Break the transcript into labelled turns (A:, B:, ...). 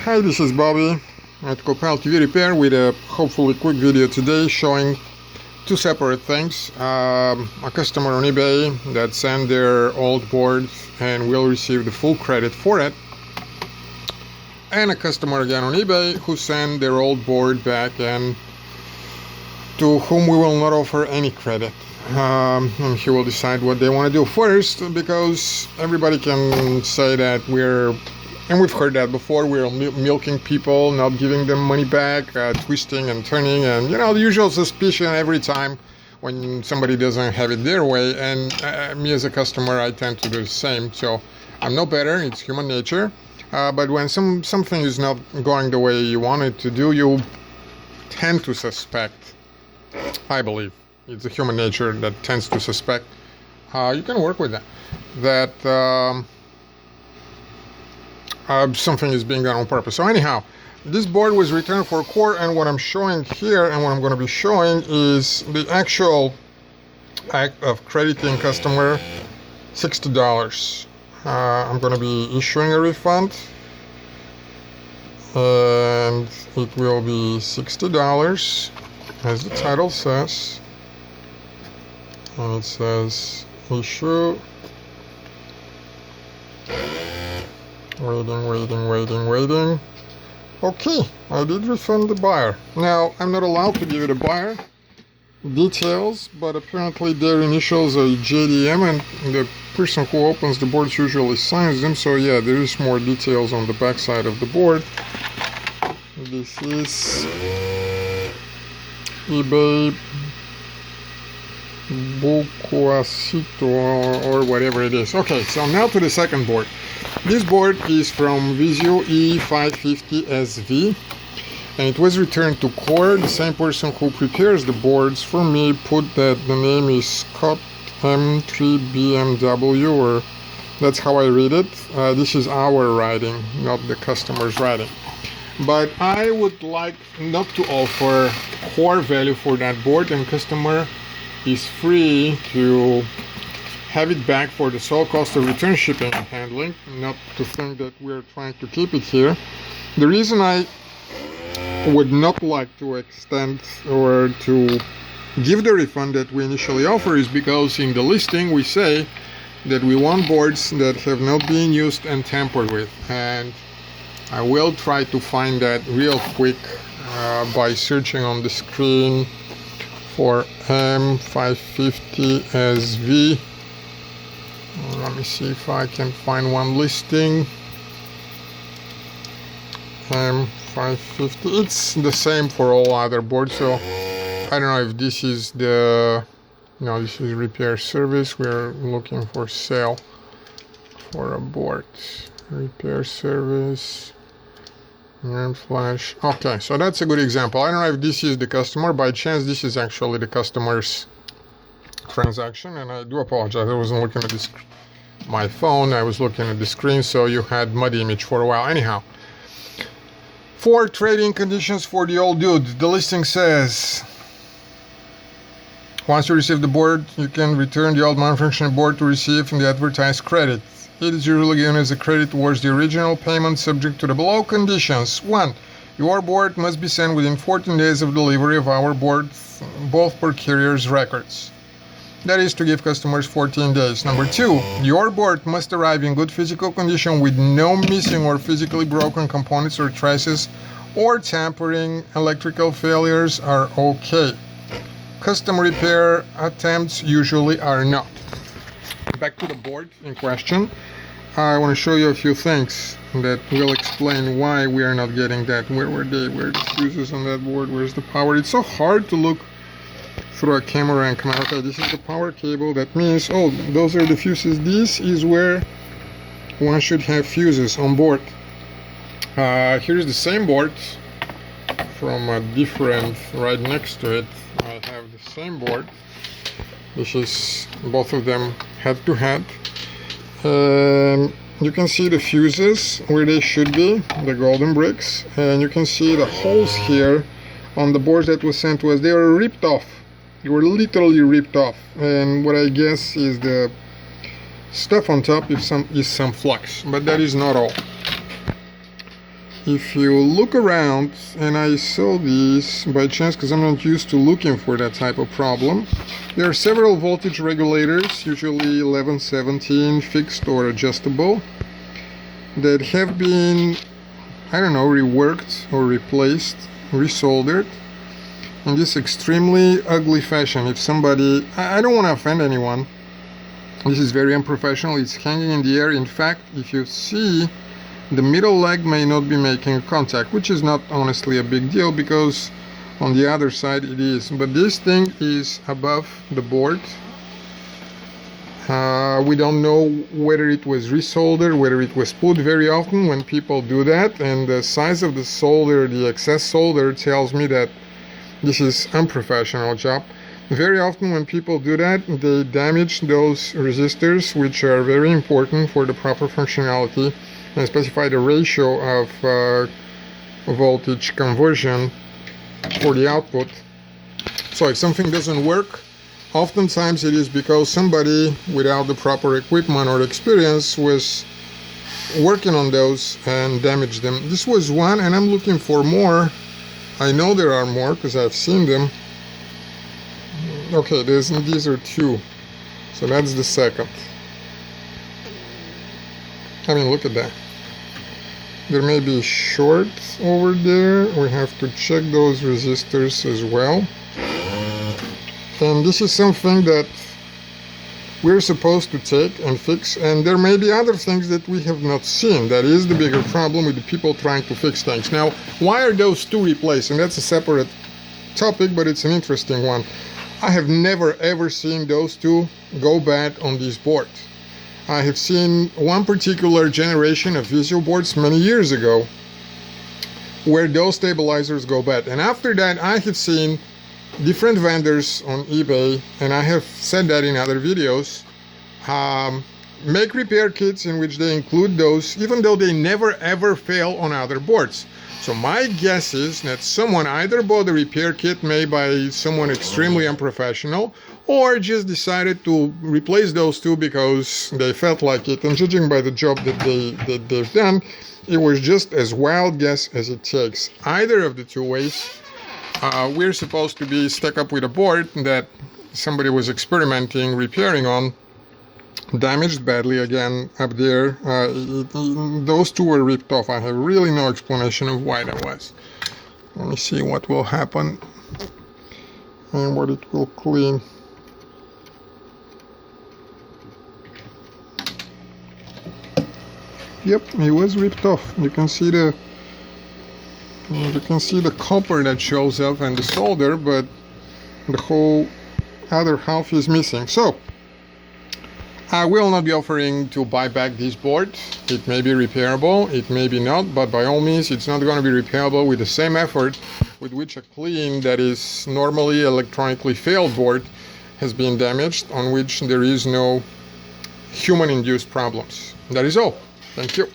A: Hi, this is Bobby at Copal TV Repair with a hopefully quick video today showing two separate things. A customer on eBay that sent their old board and will receive the full credit for it, and a customer again on eBay who sent their old board back and to whom we will not offer any credit. And he will decide what they want to do first, because everybody can say that and we've heard that before, we're milking people, not giving them money back, twisting and turning, and the usual suspicion every time when somebody doesn't have it their way. And me as a customer, I tend to do the same. So I'm no better, it's human nature. But when something is not going the way you want it to do, you tend to suspect. I believe it's a human nature that tends to suspect. You can work with that. Something is being done on purpose. So anyhow, this board was returned for core, and what I'm showing here and what I'm going to be showing is the actual act of crediting customer $60. I'm going to be issuing a refund, and it will be $60 as the title says, and it says issue. Waiting. Okay, I did refund the buyer. Now, I'm not allowed to give the buyer details, but apparently their initials are JDM, and the person who opens the boards usually signs them. So yeah, there is more details on the back side of the board. This is eBay Bucuasito or whatever it is. Okay, so now to the second board. This board is from Vizio M550SV, and it was returned to core. The same person who prepares the boards for me put that the name is Scott M3BMW, or that's how I read it. This is our writing, not the customer's writing. But I would like not to offer core value for that board, and customer is free to have it back for the sole cost of return, shipping, and handling, not to think that we're trying to keep it here. The reason I would not like to extend or to give the refund that we initially offer is because in the listing we say that we want boards that have not been used and tampered with, and I will try to find that real quick by searching on the screen for M550SV. Let me see if I can find one listing. M550. It's the same for all other boards, so I don't know if this is the... No, this is repair service. We're looking for sale for a board. Repair service. And flash. Okay, so that's a good example. I don't know if this is the customer. By chance, this is actually the customer's transaction, and I do apologize. I wasn't looking at my phone. I was looking at the screen, so you had muddy image for a while. Anyhow, for trading conditions for the old dude, the listing says once you receive the board, you can return the old malfunctioning board to receive the advertised credit. It is usually given as a credit towards the original payment, subject to the below conditions. 1. Your board must be sent within 14 days of delivery of our board, both per carrier's records. That is to give customers 14 days. Number 2, your board must arrive in good physical condition with no missing or physically broken components or traces, or tampering. Electrical failures are okay. Custom repair attempts usually are not. Back to the board in question. I want to show you a few things that will explain why we are not getting that. Where were they? Where are the fuses on that board? Where's the power? It's so hard to look through a camera and come out. Okay, this is the power cable. That means, oh, those are the fuses. This is where one should have fuses on board. Here's the same board from a different, right next to it. I have the same board. This is both of them head to head. You can see the fuses where they should be, the golden bricks, and you can see the holes here on the boards that was sent to us. They were ripped off. They were literally ripped off, and what I guess is the stuff on top is some flux, but that is not all. if you look around, and I saw these by chance because I'm not used to looking for that type of problem, there are several voltage regulators, usually 11, 17, fixed or adjustable, that have been, I don't know, reworked or replaced, resoldered in this extremely ugly fashion. If somebody, I don't want to offend anyone, this is very unprofessional, it's hanging in the air. In fact, if you see, the middle leg may not be making contact, which is not honestly a big deal because on the other side it is. But this thing is above the board. We don't know whether it was resoldered, whether it was put. Very often when people do that, and the size of the solder, the excess solder, tells me that this is unprofessional job. Very often when people do that, they damage those resistors, which are very important for the proper functionality, and specify the ratio of voltage conversion for the output. So if something doesn't work, oftentimes it is because somebody without the proper equipment or experience was working on those and damaged them. This was one, and I'm looking for more. I know there are more because I've seen them. Okay, these are two, so that's the second. I mean, look at that. There may be shorts over there. We have to check those resistors as well. And this is something that we're supposed to take and fix, and there may be other things that we have not seen. That is the bigger problem with the people trying to fix things. Now, why are those two replaced? And that's a separate topic, but it's an interesting one. I have never ever seen those two go bad on this board. I have seen one particular generation of Vizio boards many years ago where those stabilizers go bad. And after that, I have seen different vendors on eBay, and I have said that in other videos, make repair kits in which they include those, even though they never ever fail on other boards. So my guess is that someone either bought a repair kit made by someone extremely unprofessional, or just decided to replace those two because they felt like it. And judging by the job that they've done, it was just as wild guess as it takes. Either of the two ways, we're supposed to be stuck up with a board that somebody was experimenting, repairing on, damaged badly again up there. Those two were ripped off. I have really no explanation of why that was. Let me see what will happen and what it will clean. Yep, it was ripped off. You can see the copper that shows up and the solder, but the whole other half is missing. So I will not be offering to buy back this board. It may be repairable, it may be not, but by all means it's not going to be repairable with the same effort with which a clean that is normally electronically failed board has been damaged, on which there is no human-induced problems. That is all. Thank you.